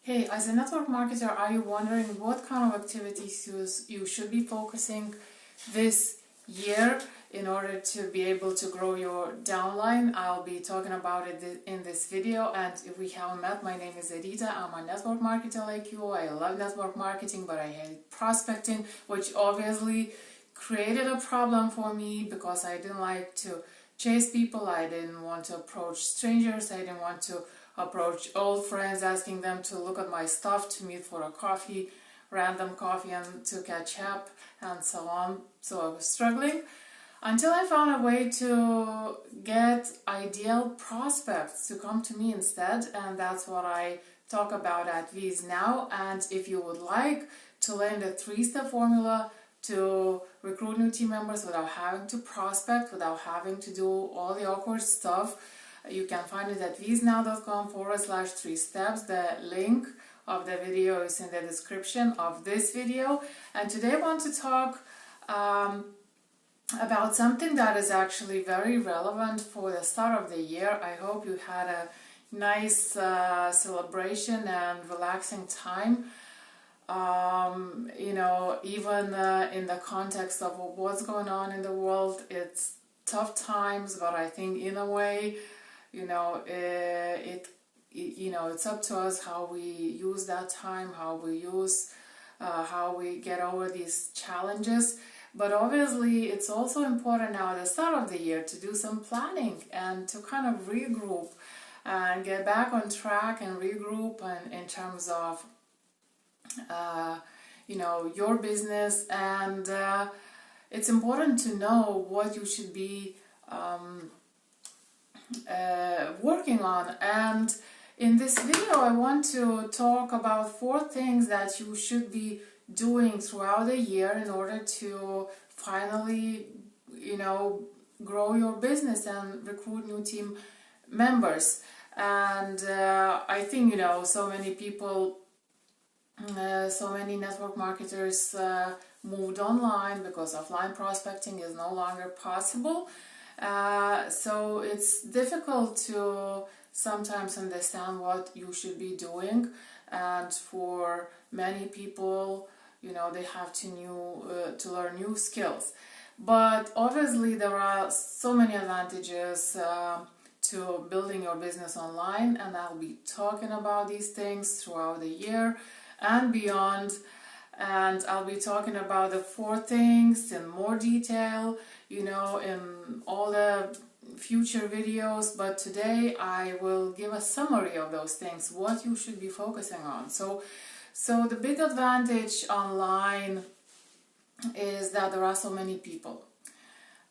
Hey, as a network marketer, are you wondering what kind of activities you should be focusing this year in order to be able to grow your downline? I'll be talking about it in this video, and if we haven't met, my name is Edita. I'm a network marketer like you. I love network marketing, but I hate prospecting, which obviously created a problem for me because I didn't like to chase people. I didn't want to approach strangers. I didn't want to approach old friends asking them to look at my stuff, to meet for a coffee, random coffee, and to catch up and so on. So I was struggling until I found a way to get ideal prospects to come to me instead, and that's what I talk about at VIE now. And if you would like to learn the 3-step formula to recruit new team members without having to prospect, without having to do all the awkward stuff, you can find it at viesnow.com/3 steps. The link of the video is in the description of this video. And today I want to talk about something that is actually very relevant for the start of the year. I hope you had a nice celebration and relaxing time. Even in the context of what's going on in the world, it's tough times, but I think in a way, it's up to us how we use that time, how we get over these challenges. But obviously, it's also important now at the start of the year to do some planning and to kind of regroup and get back on track and regroup in terms of your business. And it's important to know what you should be working on. And in this video I want to talk about 4 things that you should be doing throughout the year in order to finally grow your business and recruit new team members. And I think so many people, so many network marketers moved online because offline prospecting is no longer possible. So it's difficult to sometimes understand what you should be doing, and for many people, they have to learn new skills. But obviously there are so many advantages to building your business online, and I'll be talking about these things throughout the year and beyond. And I'll be talking about the 4 things in more detail, in all the future videos. But today I will give a summary of those things, what you should be focusing on. So the big advantage online is that there are so many people.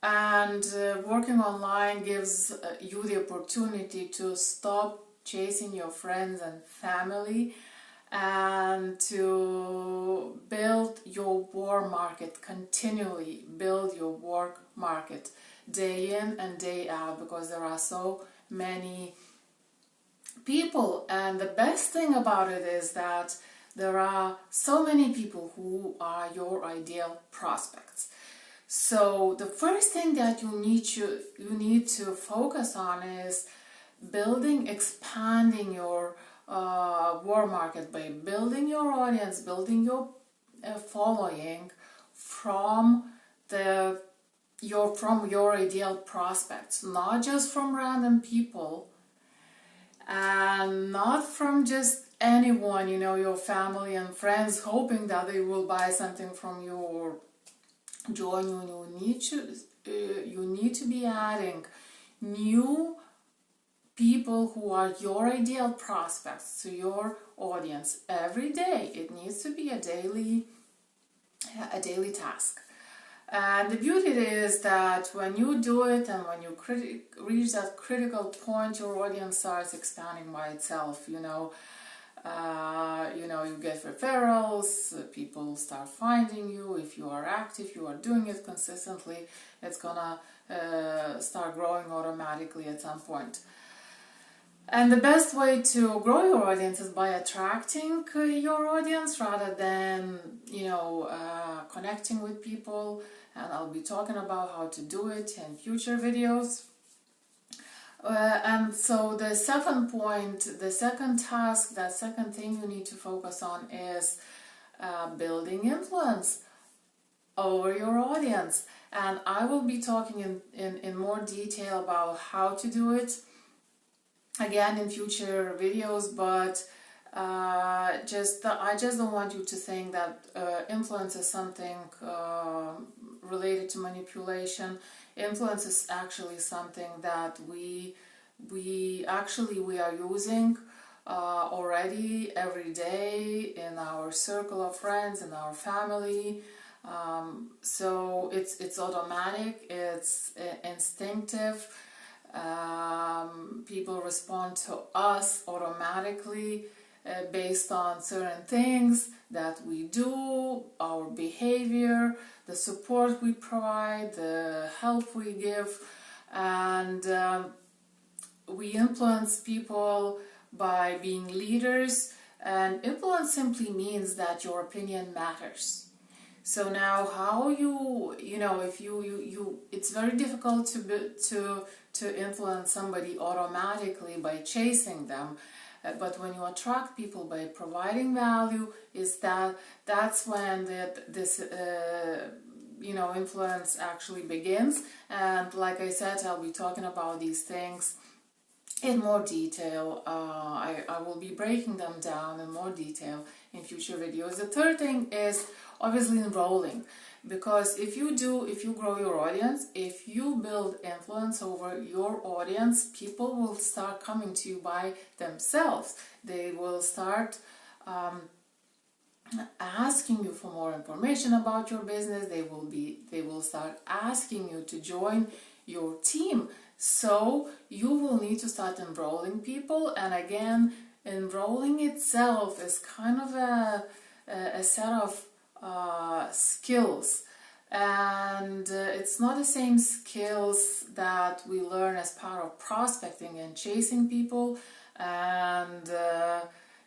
And working online gives you the opportunity to stop chasing your friends and family and to build your warm market, continually build your work market day in and day out, because there are so many people. And the best thing about it is that there are so many people who are your ideal prospects. So the first thing that you need to focus on is expanding your warm market by building your audience, building your following from your ideal prospects, not just from random people and not from just anyone, your family and friends, hoping that they will buy something from you or join you. You need to be adding new people who are your ideal prospects to your audience every day. It needs to be a daily task. And the beauty is that when you do it and when you reach that critical point, your audience starts expanding by itself. You get referrals, people start finding you. If you are active, you are doing it consistently, it's gonna start growing automatically at some point. And the best way to grow your audience is by attracting your audience rather than, connecting with people. And I'll be talking about how to do it in future videos. And so the second point, the second task, that second thing you need to focus on is building influence over your audience. And I will be talking in more detail about how to do it again in future videos, but I just don't want you to think that influence is something related to manipulation. Influence is actually something that we are using already every day in our circle of friends, in our family. So it's automatic, it's instinctive. People respond to us automatically based on certain things that we do, our behavior, the support we provide, the help we give, and we influence people by being leaders. And influence simply means that your opinion matters. So now, how if you it's very difficult to influence somebody automatically by chasing them. But when you attract people by providing value, that's when this influence actually begins. And like I said, I'll be talking about these things in more detail. I will be breaking them down in more detail in future videos. The third thing is obviously enrolling, because if you grow your audience, if you build influence over your audience, people will start coming to you by themselves. They will start asking you for more information about your business. They will start asking you to join your team. So you will need to start enrolling people. And again, enrolling itself is kind of a set of skills, and it's not the same skills that we learn as part of prospecting and chasing people and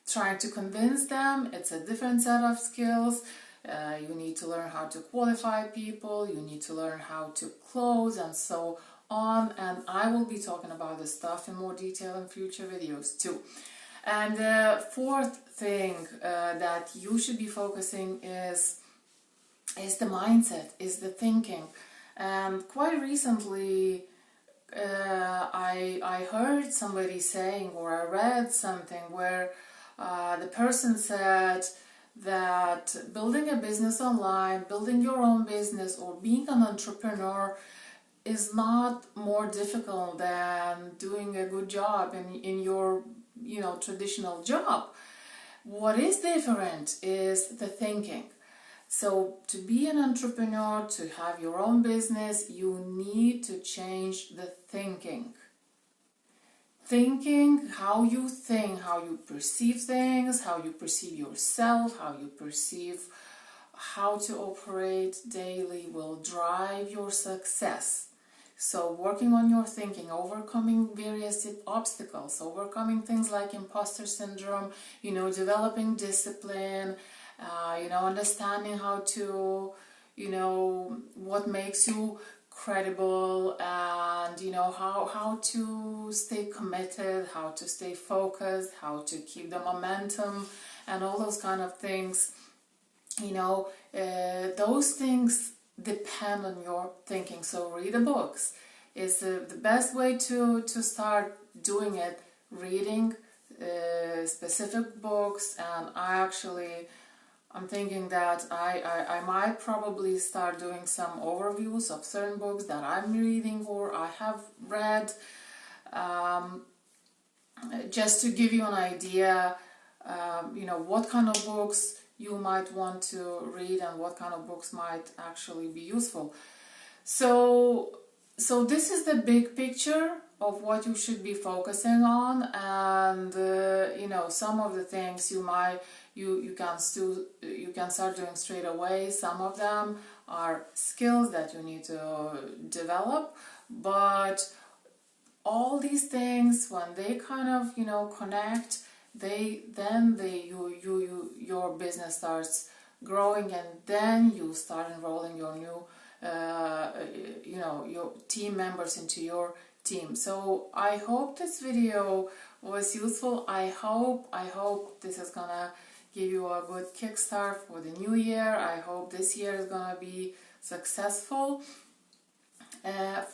trying to convince them. It's a different set of skills. You need to learn how to qualify people, you need to learn how to close, and so on. And I will be talking about this stuff in more detail in future videos too. And the fourth thing that you should be focusing is the mindset, is the thinking. And quite recently I heard somebody saying, or I read something where the person said that building a business online, building your own business, or being an entrepreneur is not more difficult than doing a good job in your traditional job. What is different is the thinking. So to be an entrepreneur, to have your own business, you need to change the thinking. Thinking, how you think, how you perceive things, how you perceive yourself, how you perceive how to operate daily will drive your success. So working on your thinking, overcoming various obstacles, overcoming things like imposter syndrome, developing discipline, understanding how to, what makes you credible, and how to stay committed, how to stay focused, how to keep the momentum, and all those kind of things. Those things depend on your thinking. So read the books. It's the best way to start doing it, reading specific books. And I'm thinking that I might probably start doing some overviews of certain books that I'm reading or I have read, just to give you an idea, what kind of books you might want to read and what kind of books might actually be useful. So this is the big picture of what you should be focusing on, and some of the things you can start doing straight away. Some of them are skills that you need to develop, but all these things, when they kind of connect, your business starts growing, and then you start enrolling your new your team members into your team. So I hope this video was useful. I hope this is gonna give you a good kickstart for the new year. I hope this year is gonna be successful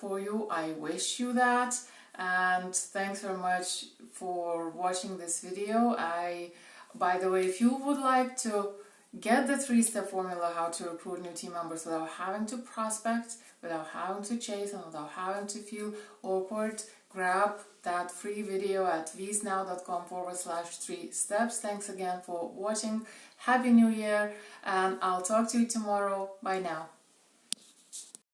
for you. I wish you that, and thanks very much for watching this video. By the way, if you would like to get the 3-step formula how to recruit new team members without having to prospect, without having to chase, and without having to feel awkward, grab that free video at viesnow.com/3 steps. Thanks again for watching. Happy New Year, and I'll talk to you tomorrow. Bye now.